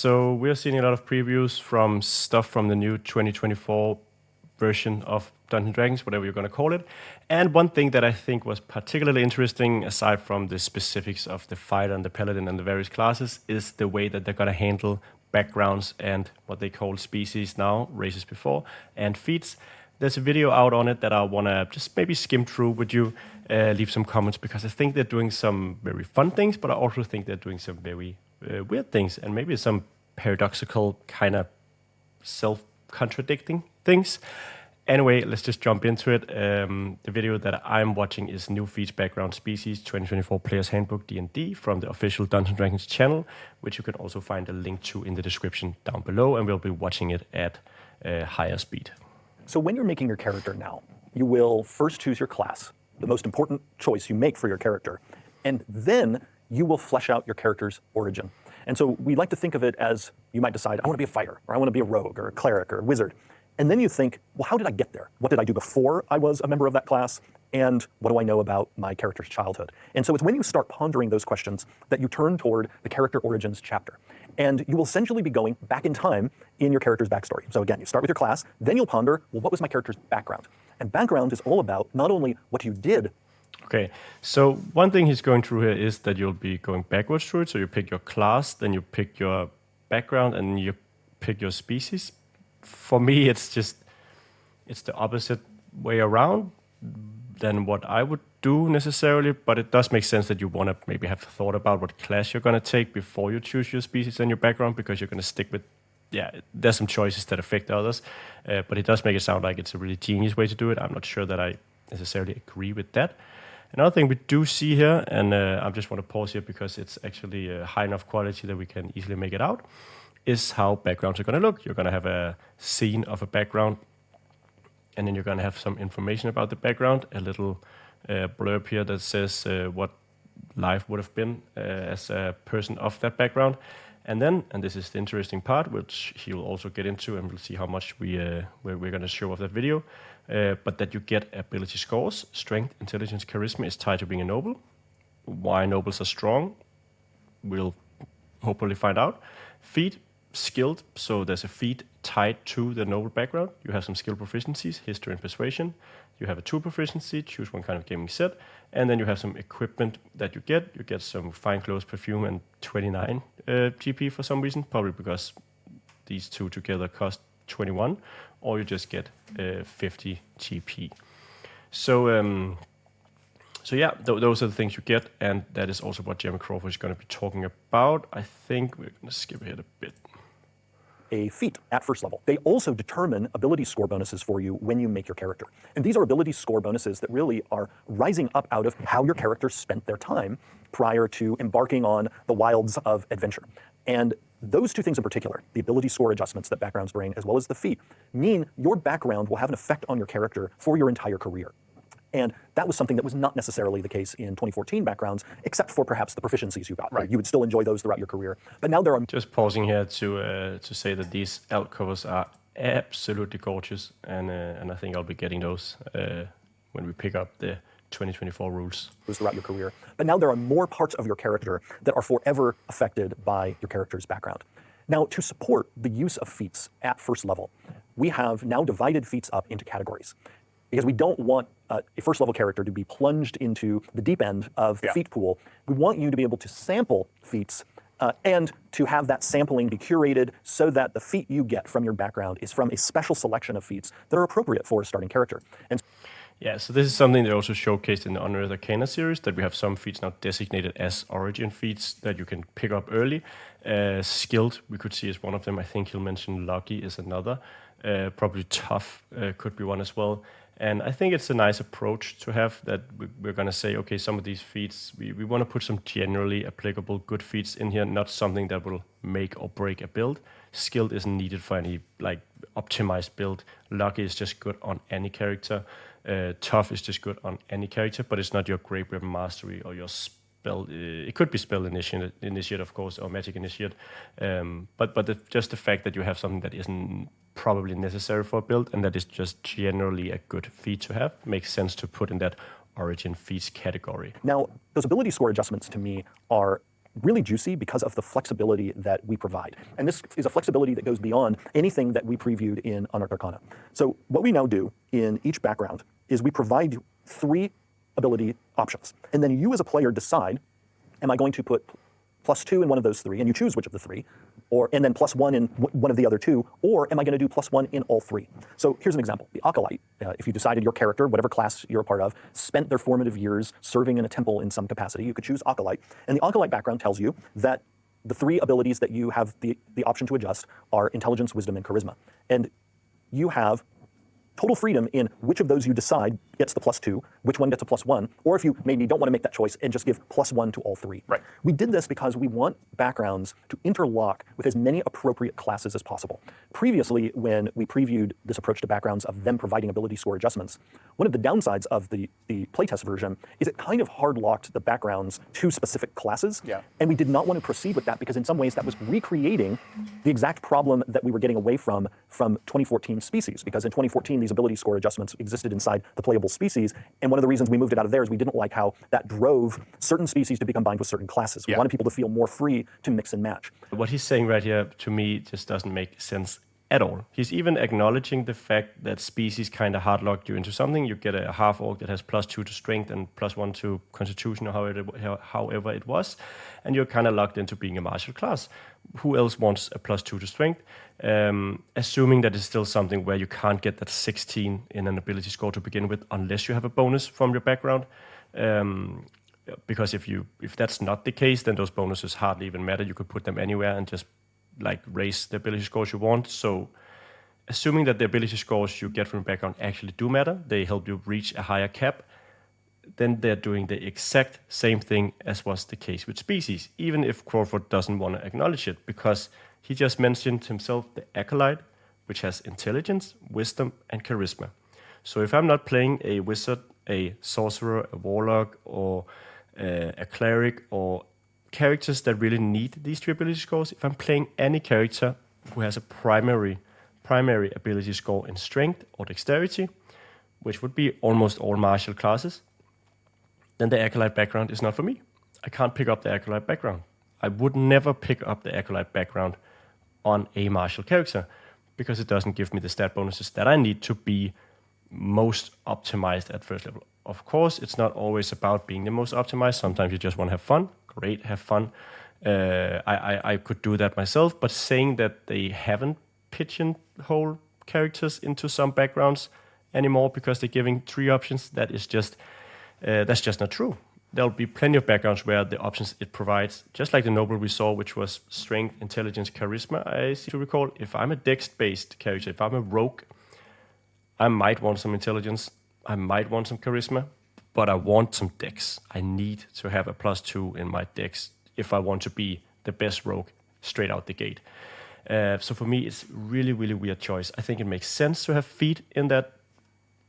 So we're seeing a lot of previews from stuff from the new 2024 version of Dungeons & Dragons, whatever you're going to call it. And one thing that I think was particularly interesting, aside from the specifics of the fighter and the paladin and the various classes, is the way that they're going to handle backgrounds and what they call species now, races before, and feats. There's a video out on it that I want to just maybe skim through with you, leave some comments, because I think they're doing some very fun things, but I also think they're doing some very weird things, and maybe some paradoxical, kind of self-contradicting things. Anyway, let's just jump into it. The video that I'm watching is New Feats Background Species 2024 Player's Handbook D&D from the official Dungeons & Dragons channel, which you can also find a link to in the description down below, and we'll be watching it at higher speed. So when you're making your character now, you will first choose your class, the most important choice you make for your character, and then you will flesh out your character's origin. And so we like to think of it as, you might decide, I want to be a fighter, or I want to be a rogue, or a cleric, or a wizard. And then you think, well, how did I get there? What did I do before I was a member of that class? And what do I know about my character's childhood? And so it's when you start pondering those questions that you turn toward the character origins chapter. And you will essentially be going back in time in your character's backstory. So again, you start with your class, then you'll ponder, well, what was my character's background? And background is all about not only what you did. Okay, so one thing he's going through here is that you'll be going backwards through it. So you pick your class, then you pick your background, and you pick your species. For me, it's the opposite way around than what I would do necessarily, but it does make sense that you want to maybe have thought about what class you're going to take before you choose your species and your background, because you're going to stick with, there's some choices that affect others, but it does make it sound like it's a really genius way to do it. I'm not sure that I necessarily agree with that. Another thing we do see here, and I just want to pause here because it's actually high enough quality that we can easily make it out, is how backgrounds are going to look. You're going to have a scene of a background, and then you're going to have some information about the background, a little blurb here that says what life would have been as a person of that background. And then, and this is the interesting part, which he will also get into, and we'll see how much we're going to show off that video, but that you get ability scores. Strength, intelligence, charisma is tied to being a noble. Why nobles are strong, we'll hopefully find out. Feat, skilled, so there's a feat tied to the noble background. You have some skill proficiencies, history and persuasion. You have a tool proficiency, choose one kind of gaming set, and then you have some equipment that you get. You get some fine clothes, perfume, and 29 GP for some reason, probably because these two together cost 21, or you just get 50 GP. So those are the things you get, and that is also what Jeremy Crawford is going to be talking about. I think we're going to skip ahead a bit. A feat at first level. They also determine ability score bonuses for you when you make your character. And these are ability score bonuses that really are rising up out of how your character spent their time prior to embarking on the wilds of adventure. And those two things in particular, the ability score adjustments that backgrounds bring, as well as the feat, mean your background will have an effect on your character for your entire career. And that was something that was not necessarily the case in 2014 backgrounds, except for perhaps the proficiencies you got. Right. You would still enjoy those throughout your career. But now there are... Just pausing here to say that these alt covers are absolutely gorgeous, and I think I'll be getting those when we pick up the 2024 rules. Throughout your career. But now there are more parts of your character that are forever affected by your character's background. Now, to support the use of feats at first level, we have now divided feats up into categories, because we don't want a first level character to be plunged into the deep end of the feat pool. We want you to be able to sample feats and to have that sampling be curated so that the feat you get from your background is from a special selection of feats that are appropriate for a starting character. And yeah, so this is something they also showcased in the Unearthed Arcana series, that we have some feats now designated as origin feats that you can pick up early. Skilled, we could see as one of them. I think he'll mention lucky is another. Probably tough could be one as well. And I think it's a nice approach to have, that we're going to say, okay, some of these feats, we want to put some generally applicable good feats in here, not something that will make or break a build. Skilled isn't needed for any optimized build. Lucky is just good on any character. Tough is just good on any character, but it's not your Great Weapon Mastery or your spell. It could be spell initiate, of course, or magic initiate. But just the fact that you have something that isn't probably necessary for a build, and that is just generally a good feat to have, makes sense to put in that origin feats category. Now, those ability score adjustments to me are really juicy because of the flexibility that we provide. And this is a flexibility that goes beyond anything that we previewed in Unearthed Arcana. So what we now do in each background is we provide you 3 ability options. And then you as a player decide, am I going to put +2 in one of those 3, and you choose which of the 3, and then +1 in one of the other 2, or am I going to do +1 in all 3? So here's an example. The Acolyte, if you decided your character, whatever class you're a part of, spent their formative years serving in a temple in some capacity, you could choose Acolyte. And the Acolyte background tells you that the 3 abilities that you have the option to adjust are Intelligence, Wisdom, and Charisma. And you have total freedom in which of those you decide gets the +2, which one gets a +1, or if you maybe don't want to make that choice and just give +1 to all 3. Right. We did this because we want backgrounds to interlock with as many appropriate classes as possible. Previously, when we previewed this approach to backgrounds of them providing ability score adjustments, one of the downsides of the playtest version is it kind of hard-locked the backgrounds to specific classes, and we did not want to proceed with that because in some ways that was recreating the exact problem that we were getting away from 2014 Species, because in 2014 these ability score adjustments existed inside the playable species, and one of the reasons we moved it out of there is we didn't like how that drove certain species to be combined with certain classes. We wanted people to feel more free to mix and match. What he's saying right here, to me, just doesn't make sense at all. He's even acknowledging the fact that species kind of hardlocked you into something. You get a half-orc that has +2 to strength and +1 to constitution, or however it was, and you're kind of locked into being a martial class. Who else wants a +2 to strength? Assuming that it's still something where you can't get that 16 in an ability score to begin with unless you have a bonus from your background. Because if that's not the case, then those bonuses hardly even matter. You could put them anywhere and just like raise the ability scores you want. So assuming that the ability scores you get from the background actually do matter, they help you reach a higher cap, then they're doing the exact same thing as was the case with species, even if Crawford doesn't want to acknowledge it, because he just mentioned himself the Acolyte, which has Intelligence, Wisdom, and Charisma. So if I'm not playing a wizard, a sorcerer, a warlock, or a cleric, or characters that really need these 3 ability scores, if I'm playing any character who has a primary ability score in strength or dexterity, which would be almost all martial classes, then the Acolyte background is not for me. I can't pick up the Acolyte background. I would never pick up the Acolyte background on a martial character because it doesn't give me the stat bonuses that I need to be most optimized at first level. Of course, it's not always about being the most optimized. Sometimes you just want to have fun. Great, have fun. I could do that myself, but saying that they haven't pigeonholed characters into some backgrounds anymore because they're giving 3 options, that's just not true. There'll be plenty of backgrounds where the options it provides, just like the noble we saw, which was strength, intelligence, charisma, I seem to recall. If I'm a dex-based character, if I'm a rogue, I might want some intelligence, I might want some charisma, but I want some dex. I need to have a +2 in my dex if I want to be the best rogue straight out the gate. So for me, it's really, really weird choice. I think it makes sense to have feat in that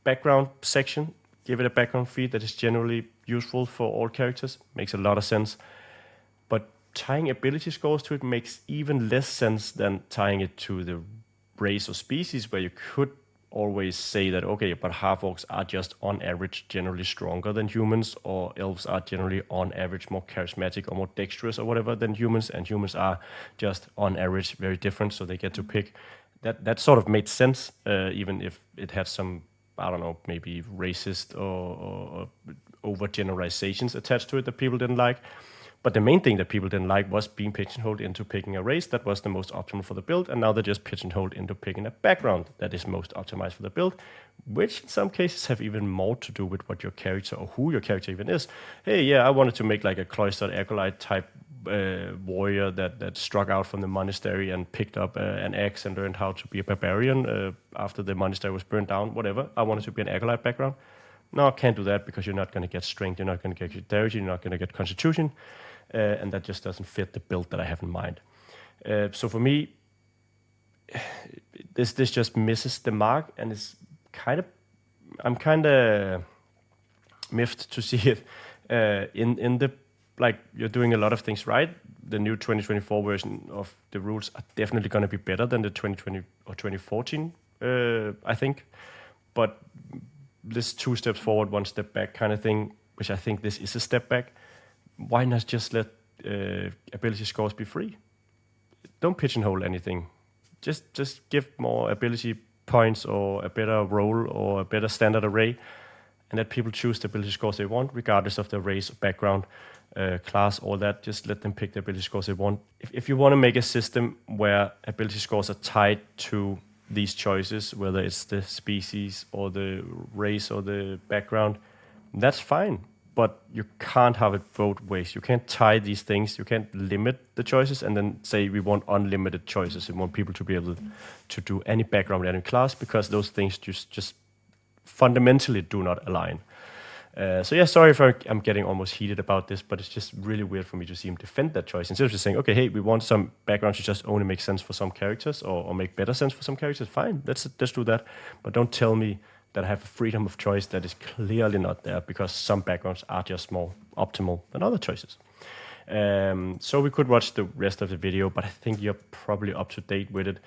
background section. Give it a background feat that is generally useful for all characters. Makes a lot of sense. But tying ability scores to it makes even less sense than tying it to the race or species, where you could always say that, okay, but half-orcs are just on average generally stronger than humans, or elves are generally on average more charismatic or more dexterous or whatever than humans, and humans are just on average very different, so they get to pick. That sort of made sense, even if it had some, I don't know, maybe racist or overgeneralizations attached to it that people didn't like. But the main thing that people didn't like was being pigeonholed into picking a race that was the most optimal for the build, and now they're just pigeonholed into picking a background that is most optimized for the build, which in some cases have even more to do with what your character or who your character even is. Hey, yeah, I wanted to make like a cloistered acolyte type warrior that struck out from the monastery and picked up an axe and learned how to be a barbarian after the monastery was burned down, whatever. I wanted to be an acolyte background. No, I can't do that because you're not going to get strength, you're not going to get dexterity, you're not going to get constitution. And that just doesn't fit the build that I have in mind. So for me, this just misses the mark, and it's I'm kind of miffed to see it in the, like, you're doing a lot of things right. The new 2024 version of the rules are definitely going to be better than the 2020 or 2014, I think. But this 2 steps forward, 1 step back kind of thing, which I think this is a step back. Why not just let ability scores be free. Don't pigeonhole anything. Just give more ability points or a better role or a better standard array, and let people choose the ability scores they want, regardless of their race, background, class, all that. Just let them pick the ability scores they want. If you want to make a system where ability scores are tied to these choices, whether it's the species or the race or the background, that's fine. But you can't have it both ways. You can't tie these things. You can't limit the choices and then say we want unlimited choices. We want people to be able to do any background, any class, because those things just fundamentally do not align. So yeah, sorry if I'm getting almost heated about this, but it's just really weird for me to see him defend that choice. Instead of just saying, okay, hey, we want some backgrounds to just only make sense for some characters or make better sense for some characters, fine, let's do that. But don't tell me that I have a freedom of choice that is clearly not there because some backgrounds are just more optimal than other choices. So we could watch the rest of the video, but I think you're probably up to date with it.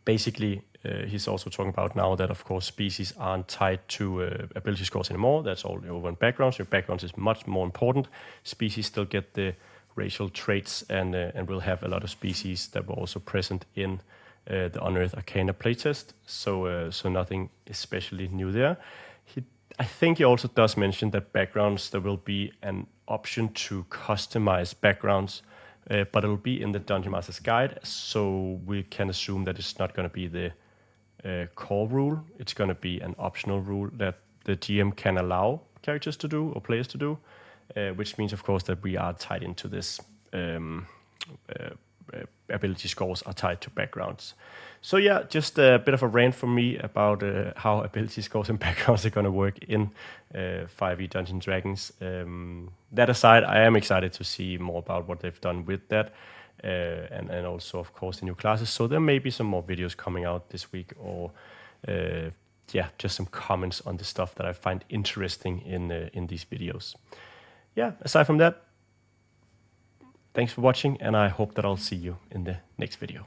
Basically, he's also talking about now that, of course, species aren't tied to ability scores anymore. That's all over in backgrounds. Your backgrounds is much more important. Species still get the racial traits, and we'll have a lot of species that were also present in the Unearthed Arcana playtest. So nothing especially new there. I think he also does mention that backgrounds, there will be an option to customize backgrounds, but it'll be in the Dungeon Master's Guide, so we can assume that it's not going to be the core rule. It's going to be an optional rule that the GM can allow characters to do or players to do, which means, of course, that we are tied into this. Ability scores are tied to backgrounds. So yeah, just a bit of a rant from me about how ability scores and backgrounds are going to work in 5e Dungeons & Dragons. That aside, I am excited to see more about what they've done with that, and also, of course, the new classes. So there may be some more videos coming out this week, or just some comments on the stuff that I find interesting in these videos. Yeah, aside from that, thanks for watching, and I hope that I'll see you in the next video.